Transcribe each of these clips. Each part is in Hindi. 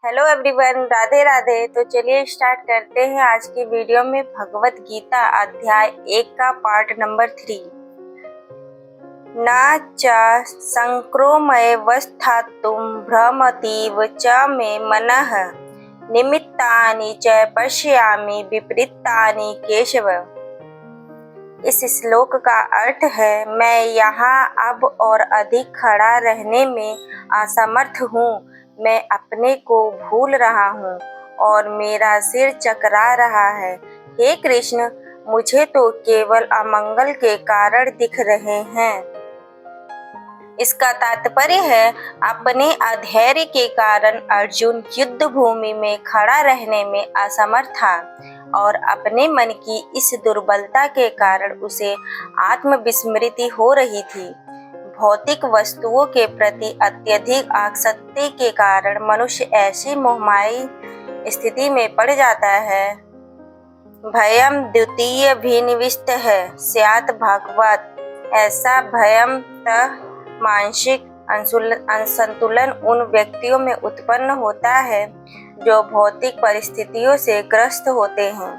Hello everyone, Radhe Radhe. तो चलिए स्टार्ट करते हैं आज की वीडियो में भगवत गीता अध्याय 1 का पार्ट नंबर 3। न च संक्रोमयवस्थातुं भ्रमतीव च मे मनः निमित्तानि च पश्यामि विपरीतानि केशव। इस श्लोक का अर्थ है, मैं यहाँ अब और अधिक खड़ा रहने में असमर्थ हूँ। मैं अपने को भूल रहा हूँ और मेरा सिर चकरा रहा है। हे कृष्ण, मुझे तो केवल अमंगल के कारण दिख रहे हैं। इसका तात्पर्य है, अपने अधैर्य के कारण अर्जुन युद्ध भूमि में खड़ा रहने में असमर्थ था और अपने मन की इस दुर्बलता के कारण उसे आत्मविस्मृति हो रही थी। भौतिक वस्तुओं के प्रति अत्यधिक आसक्ति के कारण मनुष्य ऐसी मोहमाई स्थिति में पड़ जाता है। भयम द्वितीय भिनिविष्ट है स्यात् भागवत। ऐसा भयम तः मानसिक असंतुलन उन व्यक्तियों में उत्पन्न होता है जो भौतिक परिस्थितियों से ग्रस्त होते हैं।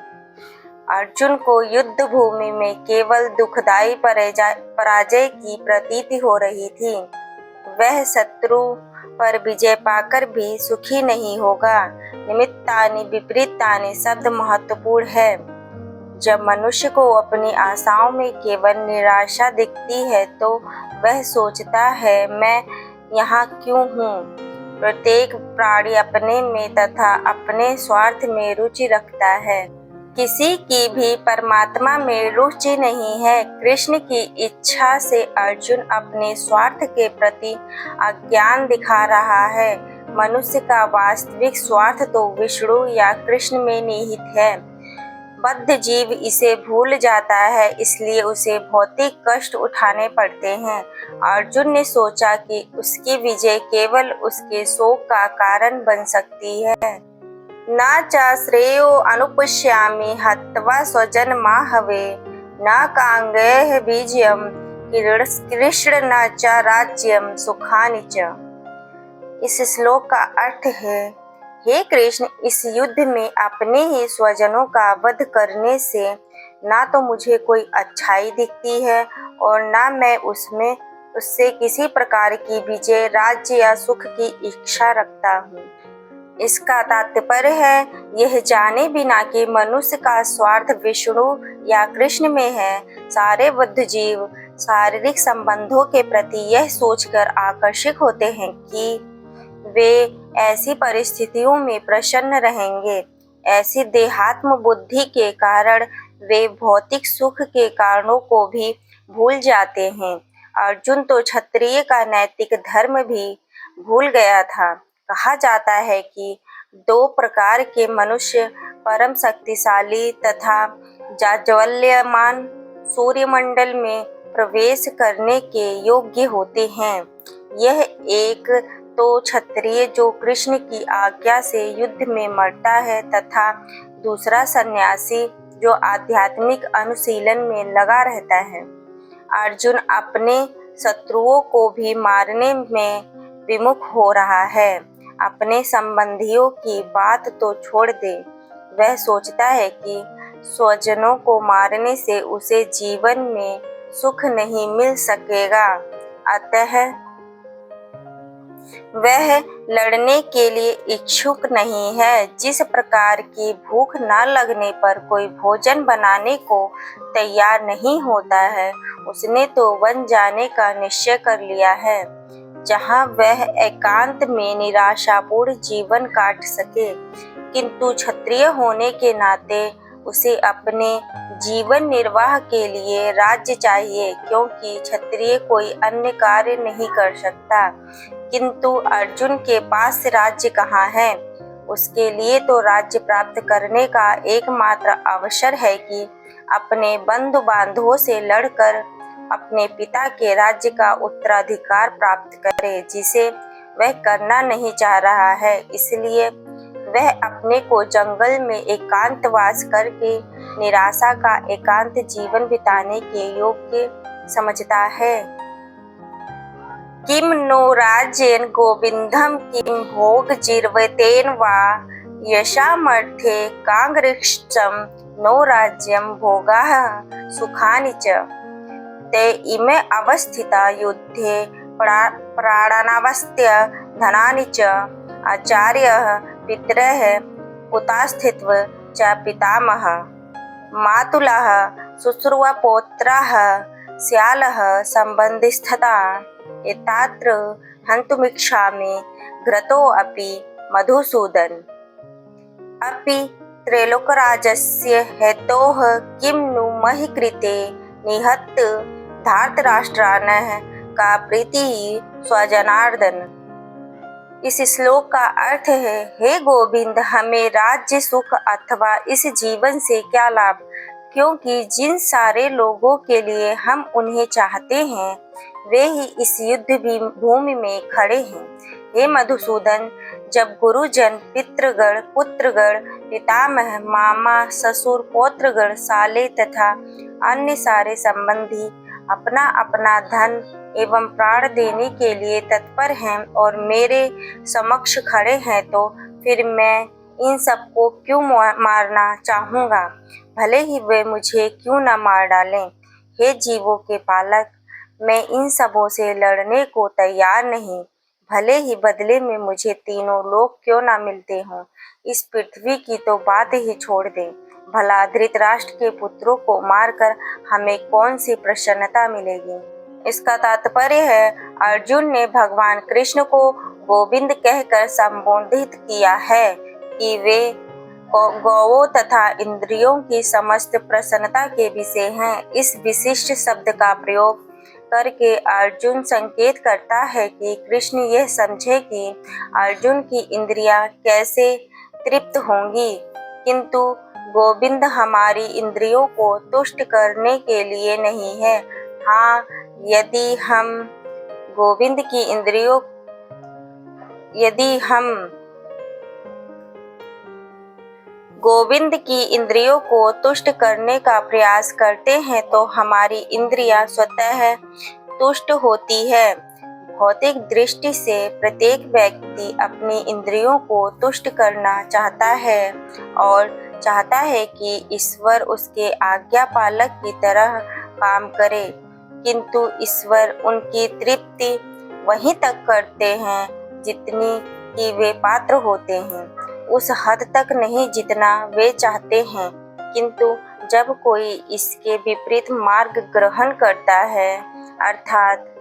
अर्जुन को युद्ध भूमि में केवल दुखदायी पराजय की प्रतीति हो रही थी। वह शत्रु पर विजय पाकर भी सुखी नहीं होगा। निमित्तानि विपरीतानि शब्द महत्वपूर्ण है। जब मनुष्य को अपनी आशाओं में केवल निराशा दिखती है तो वह सोचता है, मैं यहाँ क्यों हूँ। प्रत्येक प्राणी अपने में तथा अपने स्वार्थ में रुचि रखता है। किसी की भी परमात्मा में रुचि नहीं है। कृष्ण की इच्छा से अर्जुन अपने स्वार्थ के प्रति अज्ञान दिखा रहा है। मनुष्य का वास्तविक स्वार्थ तो विष्णु या कृष्ण में निहित है। बद्ध जीव इसे भूल जाता है, इसलिए उसे भौतिक कष्ट उठाने पड़ते हैं। अर्जुन ने सोचा कि उसकी विजय केवल उसके शोक का कारण बन सकती है। न च श्रेयो अनुपश्यामि हत्वा स्वजनमाहवे न कांगैः बीजयम् कृष्ण न च राज्यम सुखानि च। इस श्लोक का अर्थ है, हे कृष्ण, इस युद्ध में अपने ही स्वजनों का वध करने से ना तो मुझे कोई अच्छाई दिखती है और ना मैं उससे किसी प्रकार की विजय, राज्य या सुख की इच्छा रखता हूँ। इसका तात्पर्य है, यह जाने बिना कि मनुष्य का स्वार्थ विष्णु या कृष्ण में है। सारे बुद्ध जीव शारीरिक संबंधों के प्रति यह सोचकर आकर्षित होते हैं कि वे ऐसी परिस्थितियों में प्रसन्न रहेंगे। ऐसी देहात्म बुद्धि के कारण वे भौतिक सुख के कारणों को भी भूल जाते हैं। अर्जुन तो क्षत्रिय का नैतिक धर्म भी भूल गया था। कहा जाता है कि 2 प्रकार के मनुष्य परम शक्तिशाली तथा जाज्वल्यमान सूर्यमंडल में प्रवेश करने के योग्य होते हैं। यह एक तो क्षत्रिय जो कृष्ण की आज्ञा से युद्ध में मरता है तथा दूसरा सन्यासी जो आध्यात्मिक अनुशीलन में लगा रहता है। अर्जुन अपने शत्रुओं को भी मारने में विमुख हो रहा है। अपने संबंधियों की बात तो छोड़ दे, वह सोचता है कि स्वजनों को मारने से उसे जीवन में सुख नहीं मिल सकेगा, अतः वह लड़ने के लिए इच्छुक नहीं है। जिस प्रकार की भूख न लगने पर कोई भोजन बनाने को तैयार नहीं होता है, उसने तो वन जाने का निश्चय कर लिया है, जहाँ वह एकांत में निराशापूर्ण जीवन काट सके। किंतु क्षत्रिय होने के नाते उसे अपने जीवन निर्वाह के लिए राज्य चाहिए, क्योंकि क्षत्रिय कोई अन्य कार्य नहीं कर सकता। किंतु अर्जुन के पास राज्य कहाँ है? उसके लिए तो राज्य प्राप्त करने का एकमात्र अवसर है कि अपने बंधु बांधवों से लड़कर अपने पिता के राज्य का उत्तराधिकार प्राप्त करे, जिसे वह करना नहीं चाह रहा है। इसलिए वह अपने को जंगल में एकांतवास करके निराशा का एकांत जीवन बिताने के योग्य समझता है। किम नो राज्येन गोविंदम किम भोगजिर्वतेन वा यशामर्थे कांगृक्षं नो राज्यं भोगाः सुखानि च। ते इमे अवस्थिता युद्धे प्राणानावस्त्य धनानि च। आचार्यः पितरः कुतास्थित्व च पितामहः मातुलः शुश्रूषपौत्राः स्यालः सम्बन्धिस्तथा एतात्र हन्तुमिच्छामि घ्रतोऽपि मधुसूदन। अपि त्रैलोक्यराज्यस्य हेतोः किं नु महि कृते निहत्य धार्तराष्ट्रान् का प्रीतिः स्वजनार्दन। इस श्लोक का अर्थ है, हे गोविंद, हमें राज्य सुख अथवा इस जीवन से क्या लाभ, क्योंकि जिन सारे लोगों के लिए हम उन्हें चाहते हैं वे ही इस युद्ध भूमि में खड़े हैं। हे मधुसूदन, जब गुरुजन, पितृगण, पुत्रगण, पितामह, मामा, ससुर, पौत्रगण, साले तथा अन्य सारे संबंधी अपना अपना धन एवं प्राण देने के लिए तत्पर हैं और मेरे समक्ष खड़े हैं, तो फिर मैं इन सबको क्यों मारना चाहूँगा, भले ही वे मुझे क्यों न मार डालें। हे जीवों के पालक, मैं इन सबों से लड़ने को तैयार नहीं, भले ही बदले में मुझे तीनों लोक क्यों न मिलते हों। इस पृथ्वी की तो बात ही छोड़ दें, भला धृतराष्ट्र के पुत्रों को मारकर हमें कौन सी प्रसन्नता मिलेगी। इसका तात्पर्य है, अर्जुन ने भगवान कृष्ण को गोविंद कहकर संबोधित किया है कि वे गौओं तथा इंद्रियों की समस्त प्रसन्नता के विषय हैं। इस विशिष्ट शब्द का प्रयोग करके अर्जुन संकेत करता है कि कृष्ण यह समझे कि अर्जुन की इंद्रियां कैसे तृप्त होंगी, किंतु गोविंद हमारी इंद्रियों को तुष्ट करने के लिए नहीं है। हाँ, यदि हम गोविंद की इंद्रियों को तुष्ट करने का प्रयास करते हैं तो हमारी इंद्रियां स्वतः तुष्ट होती है। भौतिक दृष्टि से प्रत्येक व्यक्ति अपनी इंद्रियों को तुष्ट करना चाहता है और चाहता है कि ईश्वर उसके आज्ञा पालक की तरह काम करे, किंतु ईश्वर उनकी तृप्ति वहीं तक करते हैं जितनी कि वे पात्र होते हैं, उस हद तक नहीं जितना वे चाहते हैं। किंतु जब कोई इसके विपरीत मार्ग ग्रहण करता है, अर्थात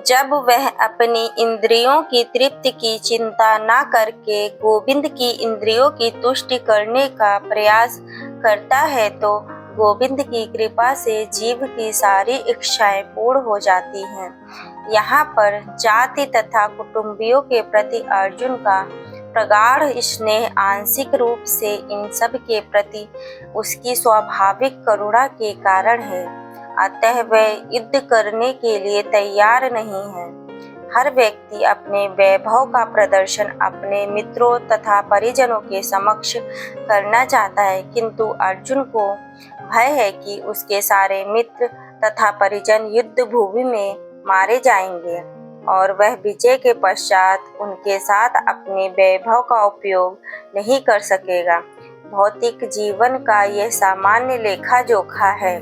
जब वह अपनी इंद्रियों की तृप्ति की चिंता न करके गोविंद की इंद्रियों की तुष्टि करने का प्रयास करता है, तो गोविंद की कृपा से जीव की सारी इच्छाएं पूर्ण हो जाती हैं। यहाँ पर जाति तथा कुटुंबियों के प्रति अर्जुन का प्रगाढ़ स्नेह आंशिक रूप से इन सब के प्रति उसकी स्वाभाविक करुणा के कारण है, अतः वह युद्ध करने के लिए तैयार नहीं है। हर व्यक्ति अपने वैभव का प्रदर्शन अपने मित्रों तथा परिजनों के समक्ष करना चाहता है, किंतु अर्जुन को भय है कि उसके सारे मित्र तथा परिजन युद्ध भूमि में मारे जाएंगे और वह विजय के पश्चात उनके साथ अपने वैभव का उपयोग नहीं कर सकेगा। भौतिक जीवन का यह सामान्य लेखा जोखा है,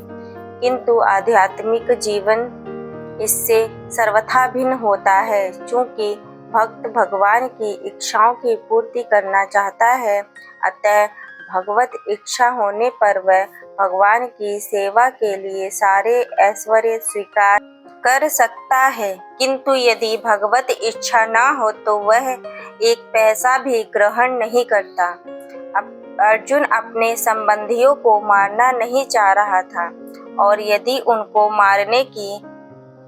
किंतु आध्यात्मिक जीवन इससे सर्वथा भिन्न होता है। चूंकि भक्त भगवान की इच्छाओं की पूर्ति करना चाहता है, अतः भगवत इच्छा होने पर वह भगवान की सेवा के लिए सारे ऐश्वर्य स्वीकार कर सकता है, किंतु यदि भगवत इच्छा न हो तो वह एक पैसा भी ग्रहण नहीं करता। अर्जुन अपने संबंधियों को मारना नहीं चाह रहा था, और यदि उनको मारने की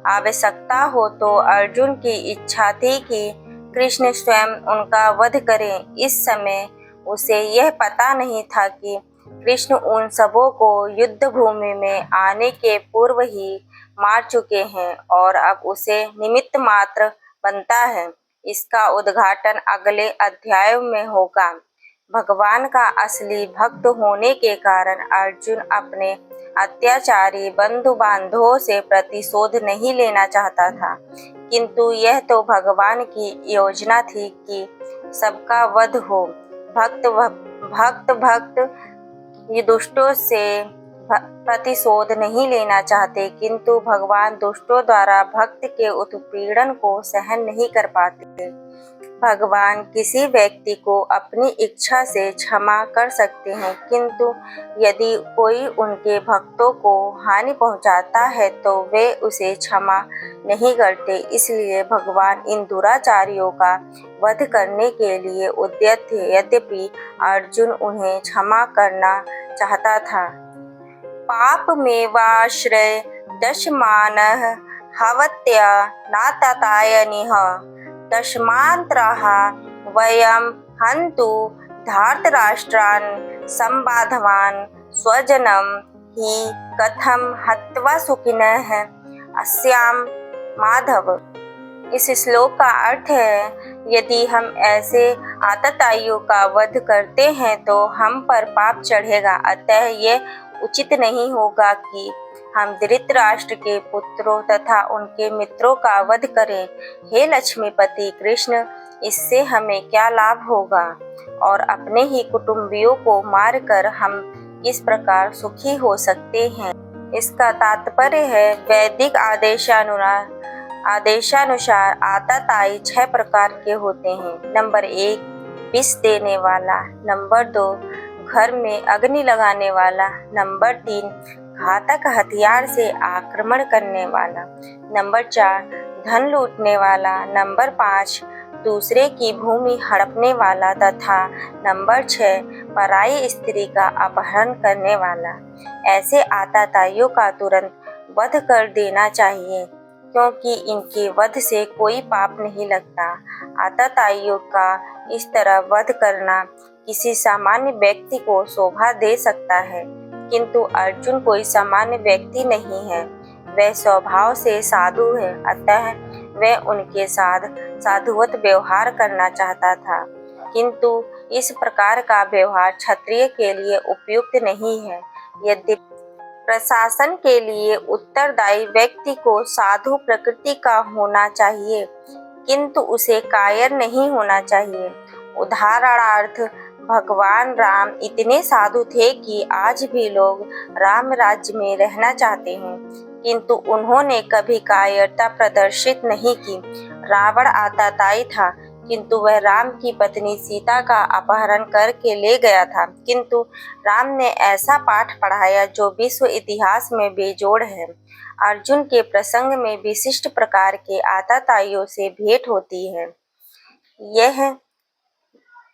आवश्यकता हो तो अर्जुन की इच्छा थी कि कृष्ण स्वयं उनका वध करें। इस समय उसे यह पता नहीं था कि कृष्ण उन सबों को युद्ध भूमि में आने के पूर्व ही मार चुके हैं और अब उसे निमित्त मात्र बनता है। इसका उद्घाटन अगले अध्याय में होगा। भगवान का असली भक्त होने के कारण अर्जुन अपने अत्याचारी बंधु बांधवों से प्रतिशोध नहीं लेना चाहता था, किंतु यह तो भगवान की योजना थी कि सबका वध हो। भक्त ये दुष्टों से प्रतिशोध नहीं लेना चाहते, किंतु भगवान दुष्टों द्वारा भक्त के उत्पीड़न को सहन नहीं कर पाते। भगवान किसी व्यक्ति को अपनी इच्छा से क्षमा कर सकते हैं, किंतु यदि कोई उनके भक्तों को हानि पहुंचाता है तो वे उसे क्षमा नहीं करते। इसलिए भगवान इन दुराचारियों का वध करने के लिए उद्यत थे, यद्यपि अर्जुन उन्हें क्षमा करना चाहता था। पाप मेवाश्रय दशमानः हवत्या नाततायनिः तस्मान्त्रः वयं हन्तु धार्तराष्ट्रान् सम्बाधवान् स्वजनं हि कथं हत्वा सुखिनः अस्याम। माधव। इस श्लोक का अर्थ है, यदि हम ऐसे आतताइयों का वध करते हैं तो हम पर पाप चढ़ेगा, अतः ये उचित नहीं होगा कि हम धृतराष्ट्र के पुत्रों तथा उनके मित्रों का वध करें। हे लक्ष्मीपति कृष्ण, इससे हमें क्या लाभ होगा और अपने ही कुटुंबियों को मारकर हम किस प्रकार सुखी हो सकते हैं। इसका तात्पर्य है, वैदिक आदेशानुसार आतताई 6 प्रकार के होते हैं। नंबर 1 विष देने वाला, नंबर 2 घर में अग्नि लगाने वाला, नंबर 3 घातक हथियार से आक्रमण करने वाला, नंबर 4 धन लूटने वाला, नंबर 5 दूसरे की भूमि हड़पने वाला तथा नंबर 6 पराई स्त्री का अपहरण करने वाला। ऐसे आतताइयों का तुरंत वध कर देना चाहिए, क्योंकि इनके वध से कोई पाप नहीं लगता। आतताइयों का इस तरह वध करना किसी सामान्य व्यक्ति को शोभा दे सकता है, किंतु अर्जुन कोई सामान्य व्यक्ति नहीं है, वह स्वभाव से साधु है, अतः वह उनके साथ साधुवत व्यवहार करना चाहता था, किंतु इस प्रकार का व्यवहार क्षत्रिय के लिए उपयुक्त नहीं है। यद्यपि प्रशासन के लिए उत्तरदायी व्यक्ति को साधु प्रकृति का होना चाहिए, किंतु उसे कायर नहीं होना चाहिए। उदाहरणार्थ, भगवान राम इतने साधु थे कि आज भी लोग राम राज्य में रहना चाहते हैं, किंतु उन्होंने कभी कायरता प्रदर्शित नहीं की। रावण आतताई था, किंतु वह राम की पत्नी सीता का अपहरण करके ले गया था, किंतु राम ने ऐसा पाठ पढ़ाया जो विश्व इतिहास में बेजोड़ है। अर्जुन के प्रसंग में विशिष्ट प्रकार के आतताइयों से भेंट होती है। यह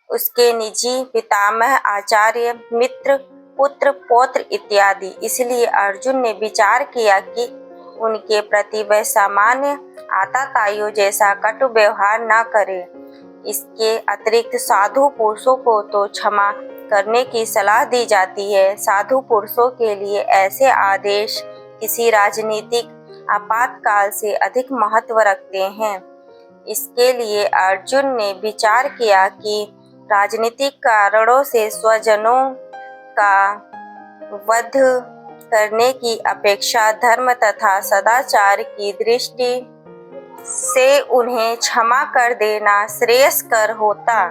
उसके निजी पितामह, आचार्य, मित्र, पुत्र, पौत्र इत्यादि। इसलिए अर्जुन ने विचार किया कि उनके प्रति वह सामान्य आतताइयों जैसा कटु व्यवहार न करे। इसके अतिरिक्त साधु पुरुषों को तो क्षमा करने की सलाह दी जाती है। साधु पुरुषों के लिए ऐसे आदेश किसी राजनीतिक आपातकाल से अधिक महत्व रखते हैं। इसके लिए अर्जुन ने विचार किया कि राजनीतिक कारणों से स्वजनों का वध करने की अपेक्षा धर्म तथा सदाचार की दृष्टि से उन्हें क्षमा कर देना श्रेयस्कर होता।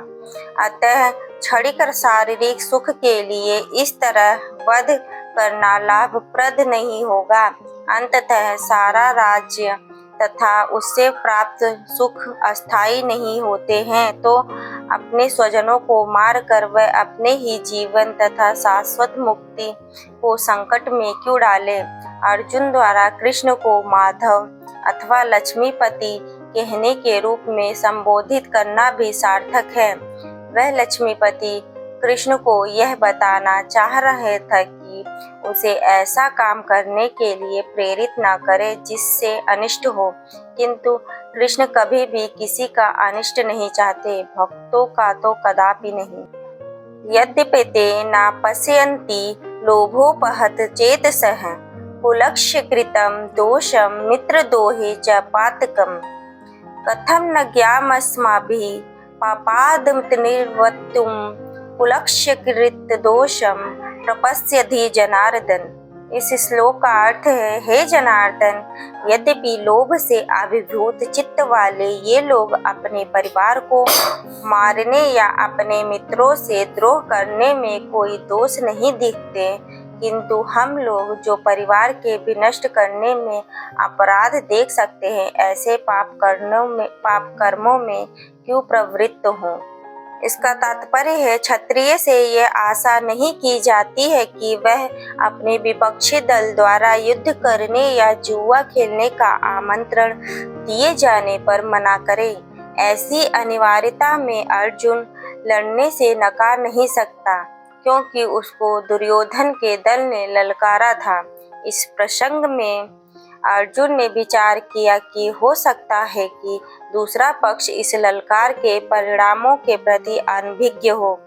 अतः क्षणिक शारीरिक सुख के लिए इस तरह वध करना लाभप्रद नहीं होगा। अंततः सारा राज्य तथा उससे प्राप्त सुख अस्थायी नहीं होते हैं, तो अपने स्वजनों को मारकर वह अपने ही जीवन तथा शाश्वत मुक्ति को संकट में क्यों डाले। अर्जुन द्वारा कृष्ण को माधव अथवा लक्ष्मीपति कहने के रूप में संबोधित करना भी सार्थक है। वह लक्ष्मीपति कृष्ण को यह बताना चाह रहे थे कि उसे ऐसा काम करने के लिए प्रेरित न करे जिससे अनिष्ट हो, किंतु कृष्ण कभी भी किसी का अनिष्ट नहीं चाहते, भक्तों का तो कदापि नहीं। यद्यपि ते न पश्यन्ति लोभोपहत चेतसः कुलक्ष्यकृतं दोषं मित्रद्रोहे च पातकम् कथं न ज्ञामस्माभिः पापादनिर्वृत्तुं कुलक्ष्यकृत दोषं प्रपश्यति जनार्दन। इस श्लोक का अर्थ है, हे जनार्दन, यद्यपि लोभ से अभिभूत चित्त वाले ये लोग अपने परिवार को मारने या अपने मित्रों से द्रोह करने में कोई दोष नहीं दिखते, किंतु हम लोग जो परिवार के विनष्ट करने में अपराध देख सकते हैं, ऐसे पाप कर्मों में क्यों प्रवृत्त हों। इसका तात्पर्य है, क्षत्रिय से यह आशा नहीं की जाती है कि वह अपने विपक्षी दल द्वारा युद्ध करने या जुआ खेलने का आमंत्रण दिए जाने पर मना करे। ऐसी अनिवार्यता में अर्जुन लड़ने से नकार नहीं सकता, क्योंकि उसको दुर्योधन के दल ने ललकारा था। इस प्रसंग में अर्जुन ने विचार किया कि हो सकता है कि दूसरा पक्ष इस ललकार के परिणामों के प्रति अनभिज्ञ हो,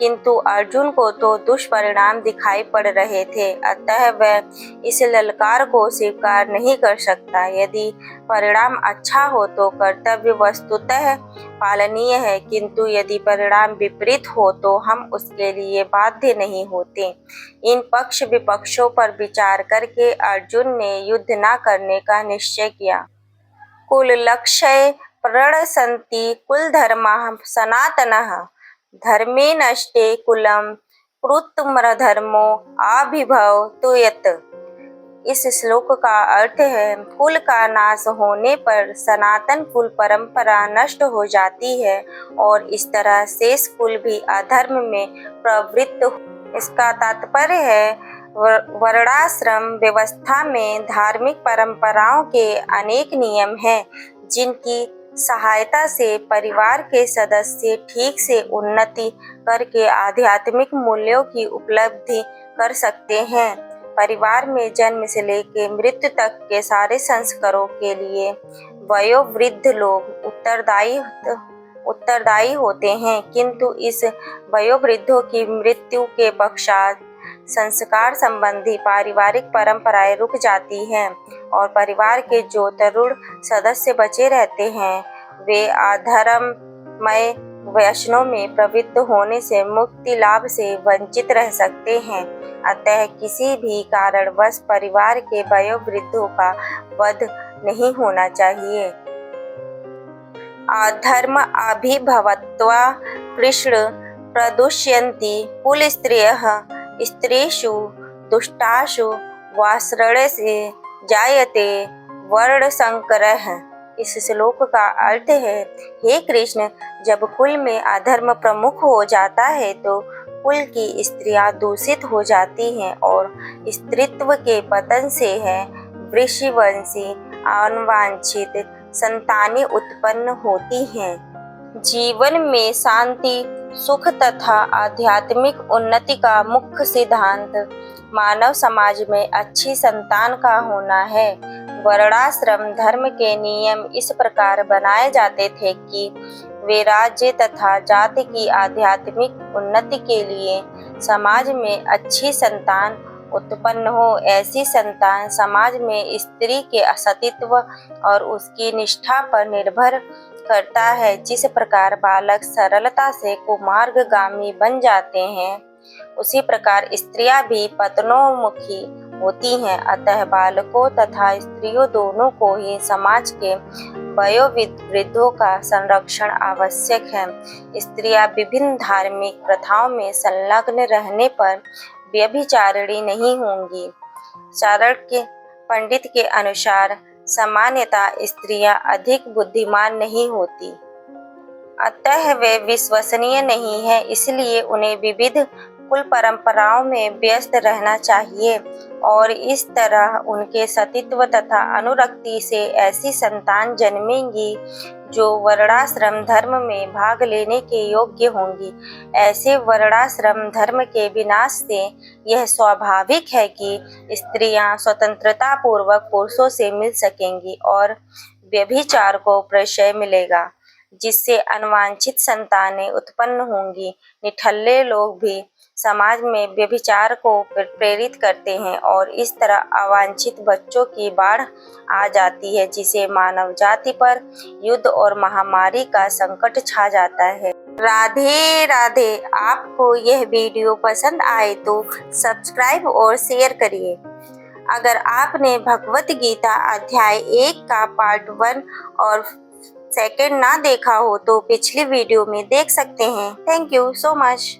किंतु अर्जुन को तो दुष्परिणाम दिखाई पड़ रहे थे, अतः वह इस ललकार को स्वीकार नहीं कर सकता। यदि परिणाम अच्छा हो तो कर्तव्य वस्तुतः पालनीय है, किंतु यदि परिणाम विपरीत हो तो हम उसके लिए बाध्य नहीं होते। इन पक्ष विपक्षों पर विचार करके अर्जुन ने युद्ध न करने का निश्चय किया। कुल लक्ष्य प्रणशन्ति कुलधर्माः सनातनः धर्मे नष्टे कुलं कृतमधर्मो अभिभवतुयत्। इस श्लोक का अर्थ है, कुल का नाश होने पर सनातन कुल परंपरा नष्ट हो जाती है और इस तरह शेष कुल भी अधर्म में प्रवृत्त हो। इसका तात्पर्य है, वर्णाश्रम व्यवस्था में धार्मिक परंपराओं के अनेक नियम हैं, जिनकी सहायता से परिवार के सदस्य ठीक से उन्नति करके आध्यात्मिक मूल्यों की उपलब्धि कर सकते हैं। परिवार में जन्म से लेकर मृत्यु तक के सारे संस्कारों के लिए वयोवृद्ध लोग उत्तरदायी होते हैं, किंतु इस वयोवृद्धों की मृत्यु के पश्चात संस्कार संबंधी पारिवारिक परंपराएं रुक जाती हैं और परिवार के जो तरुण सदस्य बचे रहते हैं, वे अधर्ममय व्यसनों में प्रवृत्त होने से मुक्ति लाभ से वंचित रह सकते हैं। अतः किसी भी कारणवश परिवार के वयोवृद्धों का वध नहीं होना चाहिए। अधर्म अभिभवत्वा कृष्ण प्रदुष्यन्ति कुलस्त्रियः स्त्रीषु दुष्टासु वासृणसे जायते वर्णसंकरः। इस श्लोक का अर्थ है, हे कृष्ण, जब कुल में अधर्म प्रमुख हो जाता है तो कुल की स्त्रियां दूषित हो जाती हैं और स्त्रीत्व के पतन से है वृषिवंशी अवांछित संतानें उत्पन्न होती हैं। जीवन में शांति, सुख तथा आध्यात्मिक उन्नति का मुख्य सिद्धांत मानव समाज में अच्छी संतान का होना है। वर्णाश्रम धर्म के नियम इस प्रकार बनाए जाते थे कि वे राज्य तथा जाति की आध्यात्मिक उन्नति के लिए समाज में अच्छी संतान उत्पन्न हो। ऐसी संतान समाज में स्त्री के अस्तित्व और उसकी निष्ठा पर निर्भर करता है। जिस प्रकार बालक सरलता से कुमार्गगामी बन जाते हैं, उसी प्रकार स्त्रियां भी पतनोन्मुखी होती हैं। अतः बालकों तथा स्त्रियों दोनों को ही समाज के वयोवृद्धों का संरक्षण आवश्यक है। स्त्रियां विभिन्न धार्मिक प्रथाओं में संलग्न रहने पर व्यभिचारिणी नहीं होंगी। चाणक्य पंडित के अनुसार सामान्यतः स्त्रियां अधिक बुद्धिमान नहीं होती, अतः वे विश्वसनीय नहीं है, इसलिए उन्हें विविध कुल परंपराओं में व्यस्त रहना चाहिए और इस तरह उनके सतीत्व तथा अनुरक्ति से ऐसी संतान जन्मेंगी जो वर्णाश्रम धर्म में भाग लेने के योग्य होंगी। ऐसे वर्णाश्रम धर्म के विनाश से यह स्वाभाविक है कि स्त्रियां स्वतंत्रता पूर्वक पुरुषों से मिल सकेंगी और व्यभिचार को प्रश्रय मिलेगा, जिससे अनवांछित संतानें उत्पन्न होंगी। निठल्ले लोग भी समाज में व्यभिचार को प्रेरित करते हैं और इस तरह अवांछित बच्चों की बाढ़ आ जाती है, जिसे मानव जाति पर युद्ध और महामारी का संकट छा जाता है। राधे राधे। आपको यह वीडियो पसंद आए तो सब्सक्राइब और शेयर करिए। अगर आपने भगवत गीता अध्याय 1 का पार्ट 1 और सेकंड ना देखा हो तो पिछली वीडियो में देख सकते हैं। Thank you so much.